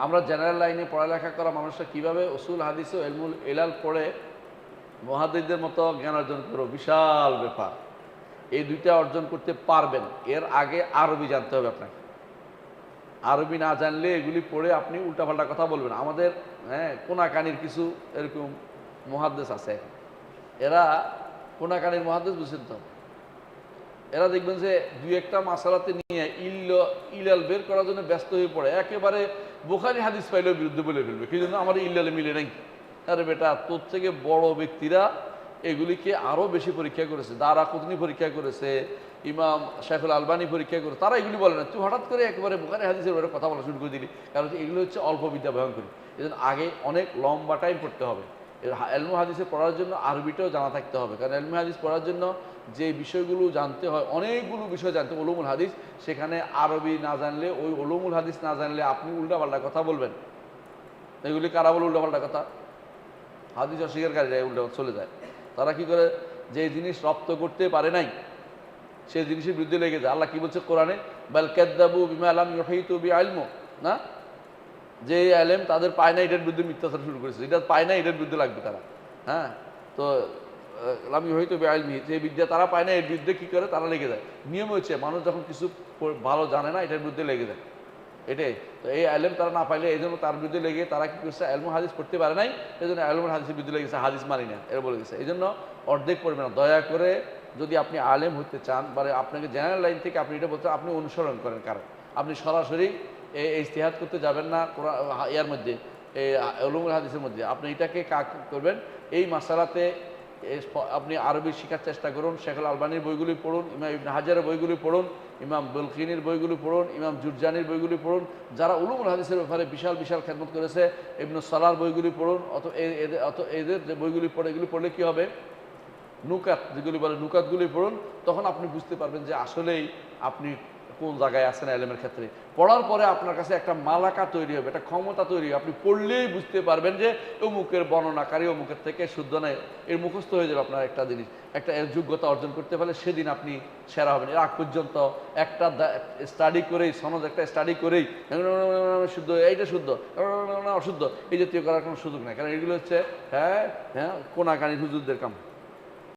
আমরা জেনারেল লাইনে পড়ালেখা করা মানুষরা কীভাবে উসুল হাদিস ও ইলমুল ইলাল পড়ে মুহাদ্দিসদের মতো জ্ঞান অর্জন করো, বিশাল ব্যাপার। এই দুইটা অর্জন করতে পারবেন, এর আগে আরবি জানতে হবে আপনাকে। আরবি না জানলে এগুলি পড়ে আপনি উল্টাপাল্টা কথা বলবেন। আমাদের কোনাকানির কিছু এরকম মুহাদ্দিস আছে, এরা কোনাকানির মুহাদ্দিস বুঝছেন তো, এরা দেখবেন যে দুই একটা মাসালাতে নিয়ে ইলাল বের করার জন্য ব্যস্ত হয়ে পড়ে, একেবারে বুখারী হাদিস পাইলেও বিরুদ্ধে বলে ফেলবে, কি জন্য আমার ইলালে মিলে নাই। আরে বেটা, তোর থেকে বড় ব্যক্তিরা এগুলিকে আরও বেশি পরীক্ষা করেছে, দারাকুতনি পরীক্ষা করেছে, ইমাম শাইখুল আলবানী পরীক্ষা করে, তারা এগুলি বলে না। তুই হঠাৎ করে একেবারে বুখারী হাদিসের ব্যাপারে কথা বলা শুরু করে দিলি, কারণ এগুলো হচ্ছে অল্প বিদ্যা ভয়ঙ্করী। এই জন্য আগে অনেক লম্বা টাইম পড়তে হবে। ইলমুল হাদিসে পড়ার জন্য আরবিটাও জানা থাকতে হবে, কারণ ইলমুল হাদিস পড়ার জন্য যে বিষয়গুলো জানতে হয়, অনেকগুলো বিষয় জানতে হয় উলুমুল হাদিস, সেখানে আরবি না জানলে, ওই উলুমুল হাদিস না জানলে আপনি উল্টাপাল্টা কথা বলবেন। এগুলি কারা বলে উল্টাপাল্টা কথা? হাদিস অস্বীকারীরা উল্টা চলে যায়। তারা কি করে, যে জিনিস রপ্ত করতে পারে নাই সেই জিনিসের বিরুদ্ধে লেগে যায়। আল্লাহ কি বলছে কোরআনে, বাল কাযযাবু বিমা লাম ইউহীতু বিইলমু, না, যে এলেম তাদের পায় না, এটার বিরুদ্ধে মিথ্যাচার শুরু করেছে, এটা পায় না, এটার বিরুদ্ধে লাগবে তারা। হ্যাঁ, তো লাম ইউহীতু বিইলমি, যে বিদ্যা তারা পায় না, এর বিরুদ্ধে কি করে তারা লেগে যায়। নিয়ম হচ্ছে, মানুষ যখন কিছু ভালো জানে না, এটার বিরুদ্ধে লেগে যায়, এটাই তো। এই এলেম তারা না পাইলে এই জন্য তার বিরুদ্ধে লেগে তারা কি করছে, ইলমুল হাদিস পড়তে পারে নাই, এই জন্য ইলমুল হাদিসের বিরুদ্ধে লেগেছে, হাদিস মানি না, এরা বলে গেছে। এই জন্য অর্ধেক পড়বে না, দয়া করে। যদি আপনি আলেম হতে চান, বা আপনাকে জেনারেল লাইন থেকে আপনি এটা বলতে, আপনি অনুসরণ করেন, কারণ আপনি সরাসরি ইজতিহাদ করতে যাবেন না ইয়ার মধ্যে, এই ইলমুল হাদিসের মধ্যে। আপনি এটাকে করবেন, এই মাসালাতে আপনি আরবি শেখার চেষ্টা করুন। শাইখুল আলবানীর বইগুলি পড়ুন, ইমাম ইবনে হাজারের বইগুলি পড়ুন, ইমাম বুলকিনির বইগুলি পড়ুন, ইমাম জুরজানির বইগুলি পড়ুন, যারা উলুমুল হাদিসের ব্যাপারে বিশাল বিশাল খেদমত করেছে। ইবনে সালাহর বইগুলি পড়ুন। এদের যে বইগুলি পড়ে, এগুলি পড়লে কী হবে, নুকাত যেগুলি বলে, নুকাতগুলি পড়ুন। তখন আপনি বুঝতে পারবেন যে আসলেই আপনি কোন জায়গায় আছেন এলেমের ক্ষেত্রে। পড়ার পরে আপনার কাছে একটা মালাকা তৈরি হবে, একটা ক্ষমতা তৈরি হবে। আপনি পড়লেই বুঝতে পারবেন যে অমুকের বর্ণনাকারী অমুকের থেকে শুদ্ধ নয়, এর মুখস্থ হয়ে যাবে আপনার একটা জিনিস। একটা এর যোগ্যতা অর্জন করতে পারলে সেদিন আপনি সেরা হবেন। এর আগ পর্যন্ত একটা স্টাডি করেই, সনদ একটা স্টাডি করেই শুদ্ধ, এইটা শুদ্ধ, অশুদ্ধ, এই জাতীয় করার কোনো সুযোগ নেই, কারণ এগুলো হচ্ছে কোনাকানি হুজুরদের কাম।